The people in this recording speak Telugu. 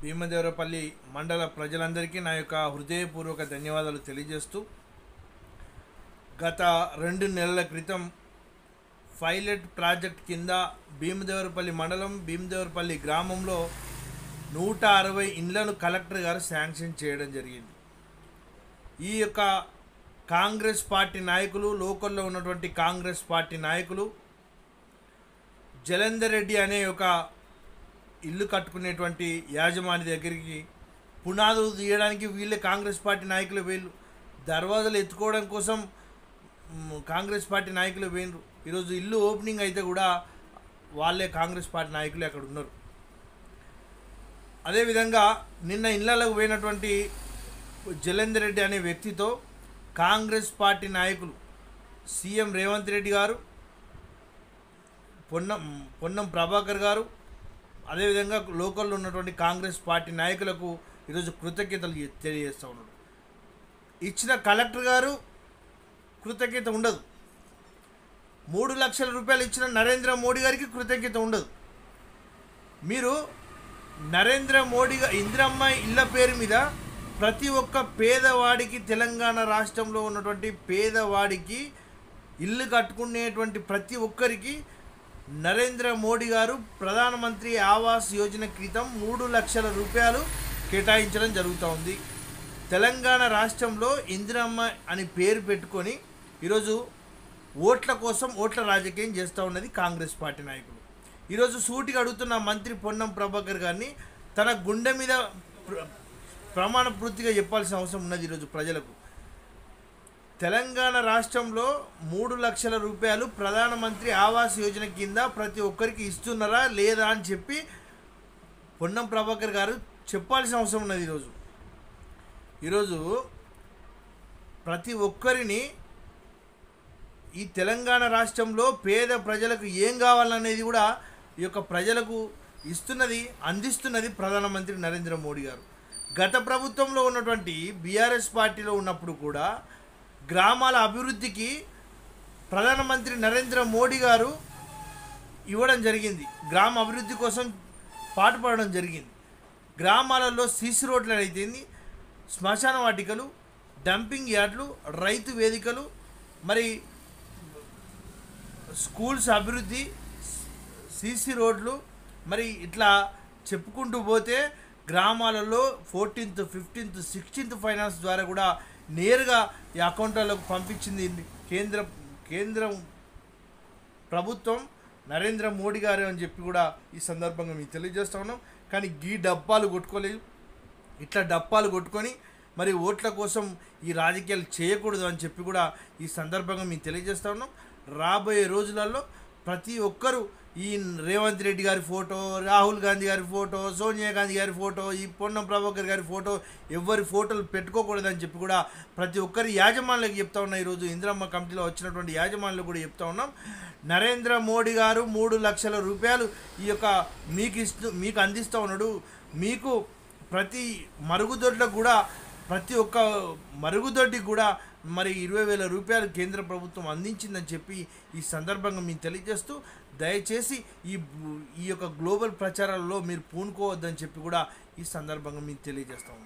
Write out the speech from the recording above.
భీమదేవరపల్లి మండల ప్రజలందరికీ నా యొక్క హృదయపూర్వక ధన్యవాదాలు తెలియజేస్తూ, గత 2 నెలల క్రితం పైలట్ ప్రాజెక్ట్ కింద భీమదేవరపల్లి మండలం భీమదేవరపల్లి గ్రామంలో 160 ఇండ్లను కలెక్టర్ గారు శాంక్షన్ చేయడం జరిగింది. ఈ యొక్క కాంగ్రెస్ పార్టీ నాయకులు, లోకల్లో ఉన్నటువంటి కాంగ్రెస్ పార్టీ నాయకులు జలంధర్ రెడ్డి అనే ఒక ఇల్లు కట్టుకునేటువంటి యాజమాని దగ్గరికి పునాదులు తీయడానికి వీళ్ళే కాంగ్రెస్ పార్టీ నాయకులు వీళ్ళు దర్వాజాలు ఎత్తుకోవడం కోసం కాంగ్రెస్ పార్టీ నాయకులు పోయినరు. ఈరోజు ఇల్లు ఓపెనింగ్ అయితే కూడా వాళ్ళే కాంగ్రెస్ పార్టీ నాయకులు అక్కడ ఉన్నారు. అదేవిధంగా నిన్న ఇళ్లలోకి పోయినటువంటి జలంధర్ రెడ్డి అనే వ్యక్తితో కాంగ్రెస్ పార్టీ నాయకులు సీఎం రేవంత్ రెడ్డి గారు, పొన్నం ప్రభాకర్ గారు, అదేవిధంగా లోకల్లో ఉన్నటువంటి కాంగ్రెస్ పార్టీ నాయకులకు ఈరోజు కృతజ్ఞతలు తెలియజేస్తూ ఉన్నాడు. ఇచ్చిన కలెక్టర్ గారు కృతజ్ఞత ఉండదు. 3 లక్షల రూపాయలు ఇచ్చిన నరేంద్ర మోడీ గారికి కృతజ్ఞత ఉండదు. మీరు నరేంద్ర మోడీ ఇందిరమ్మ ఇళ్ళ పేరు మీద ప్రతి ఒక్క పేదవాడికి, తెలంగాణ రాష్ట్రంలో ఉన్నటువంటి పేదవాడికి ఇల్లు కట్టుకునేటువంటి ప్రతి ఒక్కరికి నరేంద్ర మోడీ గారు ప్రధానమంత్రి ఆవాస్ యోజన క్రితం 3 లక్షల రూపాయలు కేటాయించడం జరుగుతూ ఉంది. తెలంగాణ రాష్ట్రంలో ఇందిరమ్మ అని పేరు పెట్టుకొని ఈరోజు ఓట్ల కోసం ఓట్ల రాజకీయం చేస్తూ ఉన్నది కాంగ్రెస్ పార్టీ నాయకులు. ఈరోజు సూటిగా అడుగుతున్న మంత్రి పొన్నం ప్రభాకర్ గారిని తన గుండె మీద ప్రమాణ పూర్తిగా చెప్పాల్సిన అవసరం ఉన్నది. ఈరోజు ప్రజలకు తెలంగాణ రాష్ట్రంలో 3 లక్షల రూపాయలు ప్రధానమంత్రి ఆవాస్ యోజన కింద ప్రతి ఒక్కరికి ఇస్తున్నారా లేదా అని చెప్పి పొన్నం ప్రభాకర్ గారు చెప్పాల్సిన అవసరం ఉన్నది. ఈరోజు ప్రతి ఒక్కరిని ఈ తెలంగాణ రాష్ట్రంలో పేద ప్రజలకు ఏం కావాలనేది కూడా ఈ యొక్క ప్రజలకు అందిస్తున్నది ప్రధానమంత్రి నరేంద్ర మోడీ గారు. గత ప్రభుత్వంలో ఉన్నటువంటి బీఆర్ఎస్ పార్టీలో ఉన్నప్పుడు కూడా గ్రామాల అభివృద్ధికి ప్రధానమంత్రి నరేంద్ర మోడీ గారు ఇవ్వడం జరిగింది. గ్రామ అభివృద్ధి కోసం పాటుపడడం జరిగింది. గ్రామాలలో సీసీ రోడ్లు అయితేంది, శ్మశాన వాటికలు, డంపింగ్ యార్డ్లు, రైతు వేదికలు, మరి స్కూల్స్ అభివృద్ధి, సీసీ రోడ్లు, మరి ఇట్లా చెప్పుకుంటూ పోతే గ్రామాలలో 14th, 15th, 16th ఫైనాన్స్ ద్వారా కూడా నేరుగా ఈ అకౌంట్లకు పంపించింది కేంద్రం ప్రభుత్వం, నరేంద్ర మోడీ గారు అని చెప్పి కూడా ఈ సందర్భంగా మీకు తెలియజేస్తూ ఉన్నాం. కానీ ఈ డబ్బాలు కొట్టుకోలేదు. ఇట్లా డబ్బాలు కొట్టుకొని మరి ఓట్ల కోసం ఈ రాజకీయాలు చేయకూడదు అని చెప్పి కూడా ఈ సందర్భంగా మీకు తెలియజేస్తూ ఉన్నాం. రాబోయే రోజులలో ప్రతి ఒక్కరూ ఈ రేవంత్ రెడ్డి గారి ఫోటో, రాహుల్ గాంధీ గారి ఫోటో, సోనియా గాంధీ గారి ఫోటో, ఈ పొన్నం ప్రభాకర్ గారి ఫోటో, ఎవరి ఫోటోలు పెట్టుకోకూడదని చెప్పి కూడా ప్రతి ఒక్కరి యాజమాన్యులకు చెప్తా ఉన్నాం. ఈరోజు ఇందిరమ్మ కమిటీలో వచ్చినటువంటి యాజమాన్యులకు కూడా చెప్తా ఉన్నాం. నరేంద్ర మోడీ గారు 3 లక్షల రూపాయలు ఈ యొక్క మీకు అందిస్తూ ఉన్నాడు. మీకు ప్రతి మరుగుదొడ్లకు కూడా, ప్రతి ఒక్క మరుగుదొడ్డికి కూడా మరి 20,000 రూపాయలు కేంద్ర ప్రభుత్వం అందించిందని చెప్పి ఈ సందర్భంగా మీకు తెలియజేస్తూ, దయచేసి ఈ యొక్క గ్లోబల్ ప్రచారాల్లో మీరు పూనుకోవద్దని చెప్పి కూడా ఈ సందర్భంగా మీకు తెలియజేస్తాము.